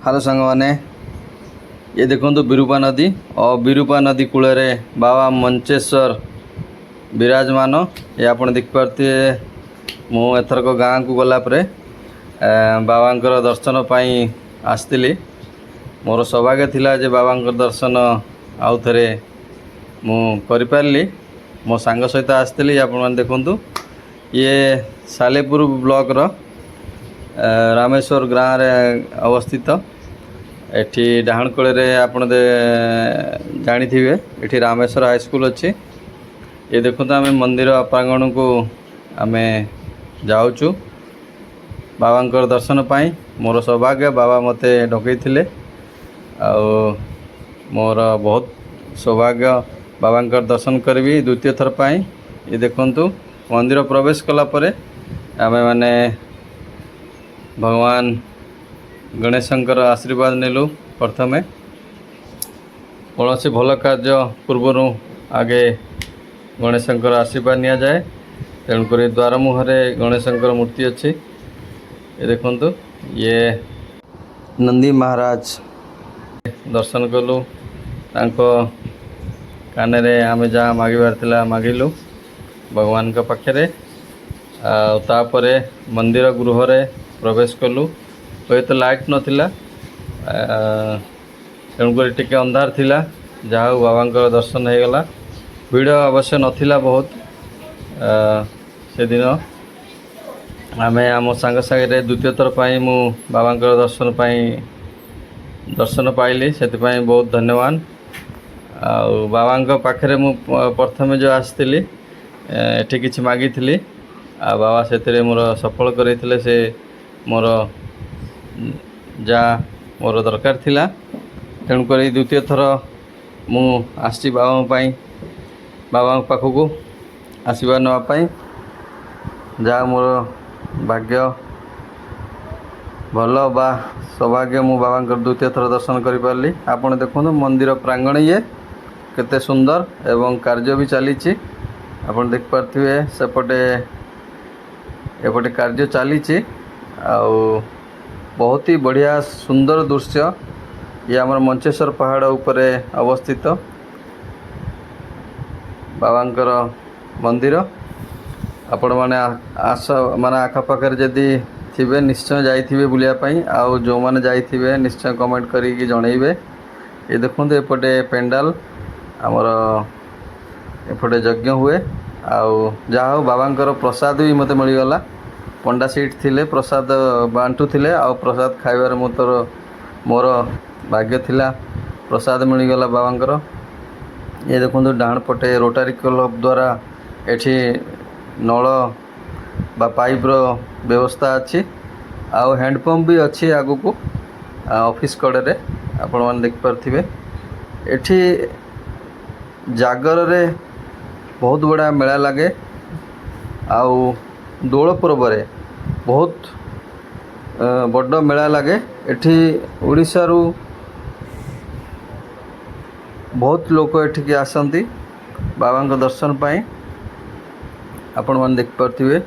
Hello सांग मैंने ये देखो विरूपा नदी और विरूपा नदी कूल बाबा मंचेश्वर विराजमान। ये आप देखिपे मु एथरक गाँव को गलापर बाबा दर्शन पाई आसती। मोर सौभाग्य थिला जे बाबा दर्शन आउ थे मु करि मो सांग सहित आसती। आपण देखु ये सालेपुर ब्लॉक रो रामेश्वर गाँव रे अवस्थित। एठी डाहण कोल आप जानी थे ये रामेश्वर हाईस्कूल अच्छी। ये देखो आम मंदिर प्रांगण को आम जाऊँ बाबा दर्शन पाई। मोर सौभाग्य बाबा मते डकई मोर बहुत सौभाग्य बाबा दर्शन करी द्वितीय थर पाई। ये देखंतु मंदिर प्रवेश कला परे आमे माने भगवान गणेशंकर आशीर्वाद नेलु। प्रथमे कौन भल कार्य पूर्वर आगे गणेशंकर आशीर्वाद नि जाए। तेणुक द्वार मुहरे गणेशंकर मूर्ति अच्छी। ये देखंतु ये नंदी महाराज दर्शन कलु। कान आम जहाँ मागिबार थिला मागिलु भगवान का पाखे। तापरे मंदिर गृह रे प्रवेश कलु। ये तो लाइट नथिला तेणुक टिके अंधार थिला। जहाँ बाबा दर्शन हो गला। भीड़ अवश्य नथिला बहुत से दिन। आम आम सांग सागे द्वितीय थर पाई मु बाबा दर्शन पाइली से बहुत धन्यवाद। बाबा पाखे मु प्रथमे जो आसती एठी किछि मागी थी बाबा से मोर सफल करते से मोर जहाँ मोर दरकार थिला। तेणुक द्वितीय थर मु आसी बाबा पाखक आशीर्वाद नापी। जहाँ मोर भाग्य भल बा सौभाग्य मु बाबा द्वितीय थर दर्शन कर पारि। आपड़ देखो मंदिर प्रांगण ये केते सुंदर एवं कार्य भी चली। आप देखिपे सेपटे एपटे कार्य चली। बहुत ही बढ़िया सुंदर दृश्य। ये आमर मंचेश्वर पहाड़ उपरे अवस्थित बाबांकर मंदिर। आपण माने आस माने आखपाखे जदि थे निश्चय जाइए बुलायापाई। आउ जो मैंने जाइए निश्चय कमेंट करी जनइबे। ये देखो एपटे पेंडाल आमर एपटे यज्ञ हुए। आउ जहाँ हो बाबांकर प्रसाद भी मते मिलगला। पंडा सीट थिले प्रसाद बांटू थिले। आ प्रसाद खाइबार मोर भाग्य थिला प्रसाद मिलगला बाबांकर। ये देखो डाण पटे रोटारी क्लब द्वारा एठी नल बा पाइप रो व्यवस्था अच्छी। आउ हैंडपंप भी अच्छी आगु को ऑफिस कड़े आपण मैंने देखिपे। एठी जागर रे बहुत बड़ा मेला लगे। आउ दोल पर्व रे बहुत बड़ मेला लगे। एठी ओडिशा रु बहुत लोक एठिकी आसती बाबा दर्शन पाई। आपण मैंने देखिपे।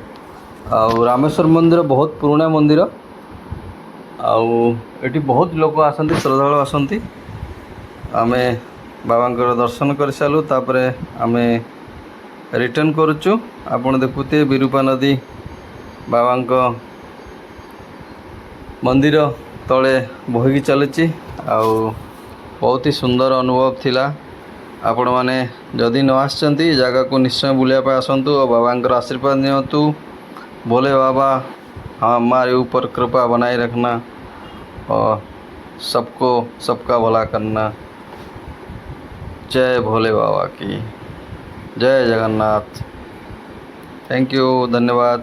आउ रामेश्वर मंदिर बहुत पुराना मंदिर। आउ एठी बहुत लोक आसती श्रद्धालु आसती। आमे बाबा दर्शन कर सारू तापरे आमे रिटर्न करुचु। आपण देखुते विरूपा नदी बाबा मंदिर तले बहिकी चलुची। आउ बहुत ही सुंदर अनुभव थिला। आपण माने जदि न आसचंती जगह को निश्चय बुलाया आसतु और बाबा आशीर्वाद नियंतु। बोले बाबा हमारे ऊपर कृपा बनाए रखना और सबको सबका भला करना। जय भोले बाबा की जय जगन्नाथ। थैंक यू धन्यवाद।